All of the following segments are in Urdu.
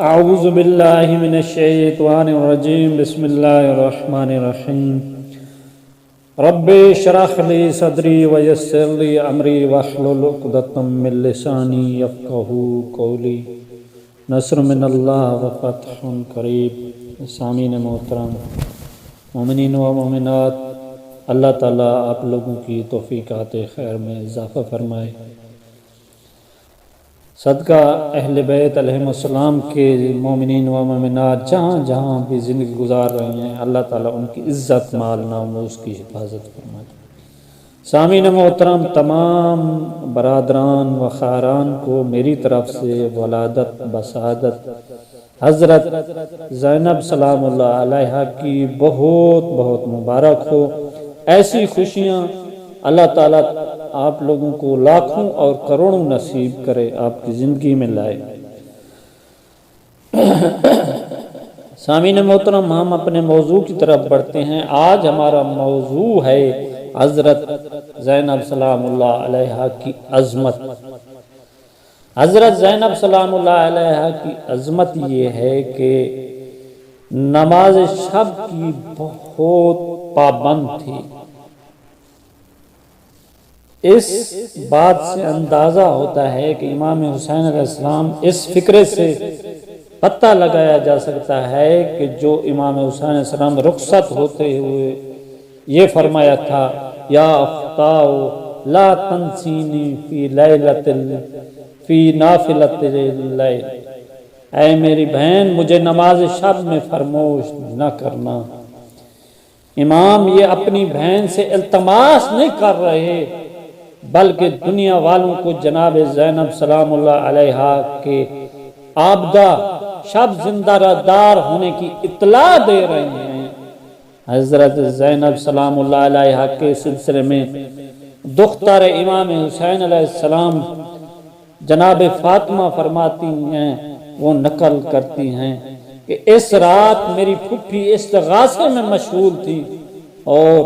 اعوذ باللہ من الشیطان الرجیم بسم اللہ الرحمن الرحیم رب اشرح لی صدری ویسر لی امری واحلل عقدۃ من لسانی یفقہوا قولی نصر من اللہ وفتح قریب۔ سامعین محترم، مومنین و مومنات، اللہ تعالیٰ آپ لوگوں کی توفیقات خیر میں اضافہ فرمائے۔ صدقہ اہل بیت علیہم السلام کے مومنین و مومنات جہاں جہاں بھی زندگی گزار رہے ہیں، اللہ تعالیٰ ان کی عزت مال ناموس کی حفاظت فرمائے۔ سامعین محترم، تمام برادران و خیران کو میری طرف سے ولادت بسعادت حضرت زینب سلام اللہ علیہا کی بہت بہت مبارک ہو۔ ایسی خوشیاں اللہ تعالیٰ آپ لوگوں کو لاکھوں اور کروڑوں نصیب کرے، آپ کی زندگی میں لائے۔ سامعین محترم، ہم اپنے موضوع کی طرف بڑھتے ہیں۔ آج ہمارا موضوع ہے حضرت زینب سلام اللہ علیہا کی عظمت۔ حضرت زینب سلام اللہ علیہا کی عظمت یہ ہے کہ نماز شب کی بہت پابند تھی۔ اس بات سے اندازہ ہوتا ہے کہ امام حسین علیہ السلام، اس فکرے سے پتہ لگایا جا سکتا ہے کہ جو امام حسین علیہ السلام رخصت ہوتے ہوئے یہ فرمایا تھا، یا اختاؤ لا تنسینی فی نافلۃ اللیل، اے میری بہن مجھے نماز شب میں فراموش نہ کرنا۔ امام یہ اپنی بہن سے التماس نہیں کر رہے، بلکہ دنیا والوں کو جناب زینب سلام اللہ علیہا کے عابدہ شب زندہ دار ہونے کی اطلاع دے رہے ہیں۔ حضرت زینب سلام اللہ علیہا کے سلسلے میں دختر امام حسین علیہ السلام جناب فاطمہ فرماتی ہیں، وہ نقل کرتی ہیں کہ اس رات میری پھپھی استغاثے میں مشغول تھی اور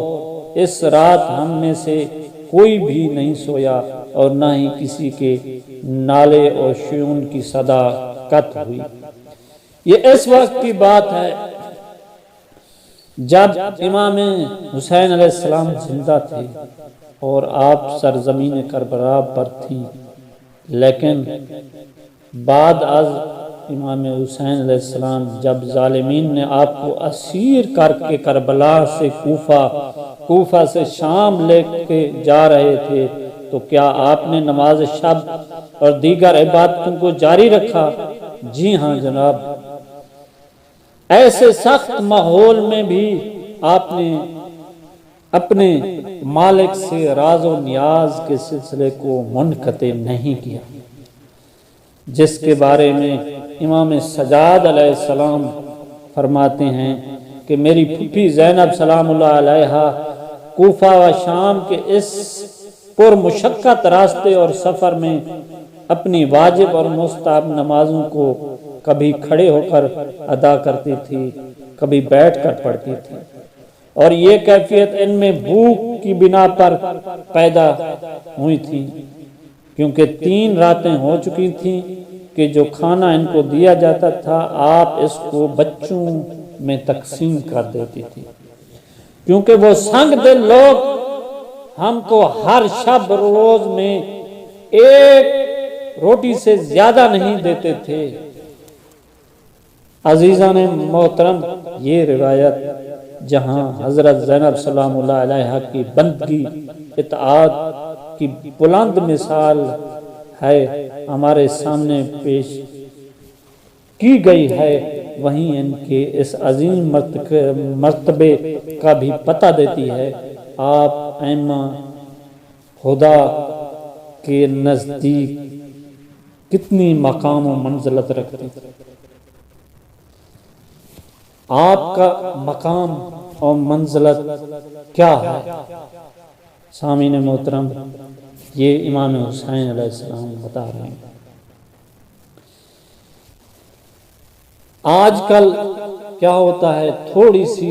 اس رات ہم میں سے کوئی بھی نہیں سویا اور نہ ہی کسی کے نالے اور شیون کی صدا قط ہوئی۔ یہ اس وقت کی بات ہے جب امام حسین علیہ السلام زندہ تھے اور آپ سرزمین کربلا پر تھی، لیکن بعد از امام حسین علیہ السلام جب ظالمین نے آپ کو اسیر کر کے کربلا سے کوفہ سے شام لے کے جا رہے تھے، تو کیا آپ نے نماز شب اور دیگر عبادتوں کو جاری رکھا؟ جی ہاں جناب۔ ایسے سخت ماحول میں بھی آپ نے اپنے مالک سے راز و نیاز کے سلسلے کو منقطع نہیں کیا، جس کے بارے میں امام سجاد علیہ السلام فرماتے ہیں کہ میری پھپھی زینب سلام اللہ علیہا کوفہ و شام کے اس پر مشقت راستے اور سفر میں اپنی واجب اور مستحب نمازوں کو کبھی کھڑے ہو کر ادا کرتی تھی، کبھی بیٹھ کر پڑھتی تھی، اور یہ کیفیت ان میں بھوک کی بنا پر پیدا ہوئی تھی، کیونکہ 3 راتیں ہو چکی تھیں کہ جو کھانا ان کو دیا جاتا تھا آپ اس کو بچوں میں تقسیم کر دیتی تھی، کیونکہ وہ سنگ دل لوگ ہم کو ہر شب روز میں 1 روٹی سے زیادہ نہیں دیتے تھے۔ عزیزان محترم، یہ روایت جہاں حضرت زینب سلام اللہ علیہا کی بندگی اطاعت کی بلند مثال ہے ہمارے سامنے پیش کی گئی ہے، وہیں ان کے اس عظیم مرتبے کا بھی پتہ دیتی ہے۔ آپ ائمہ خدا کے نزدیک کتنی مقام و منزلت رکھتے ہیں۔ آپ کا مقام اور منزلت کیا ہے؟ سامعین محترم، یہ امام حسین علیہ السلام بتا رہے ہیں۔ آج کل کیا ہوتا ہے، تھوڑی سی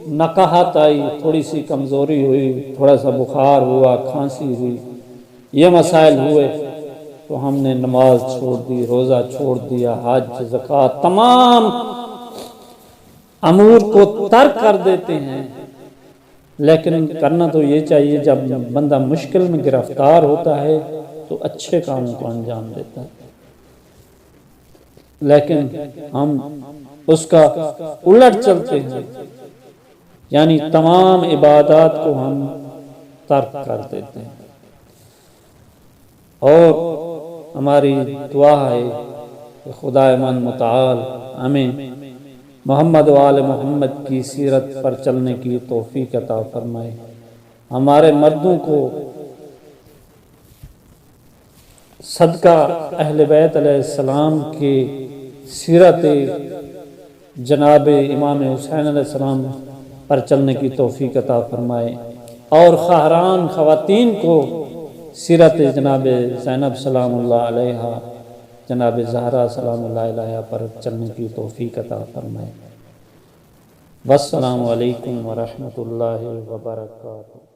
نقاہت آئی، تھوڑی سی کمزوری ہوئی، تھوڑا سا بخار ہوا، کھانسی ہوئی، یہ مسائل ہوئے، تو ہم نے نماز چھوڑ دی، روزہ چھوڑ دیا، حج، زکوٰۃ، تمام امور کو ترک کر دیتے ہیں۔ لیکن کرنا تو یہ چاہیے جب بندہ مشکل میں گرفتار ہوتا ہے تو اچھے کاموں کو انجام دیتا ہے، لیکن ہم اس کا الٹ چلتے ہیں، یعنی تمام عبادات کو ہم ترک کر دیتے ہیں۔ اور ہماری دعا ہے کہ خدائے من متعال ہمیں محمد و آل محمد کی سیرت پر چلنے کی توفیق عطا فرمائے، ہمارے مردوں کو صدقہ اہل بیت علیہ السلام کی سیرت جناب امام حسین علیہ السلام پر چلنے کی توفیق عطا فرمائے، اور خواہران خواتین کو سیرت جناب زینب سلام اللہ علیہا، جناب زہرا سلام اللہ علیہا پر چلنے کی توفیق عطا فرمائے۔ والسلام علیکم ورحمۃ اللہ وبرکاتہ۔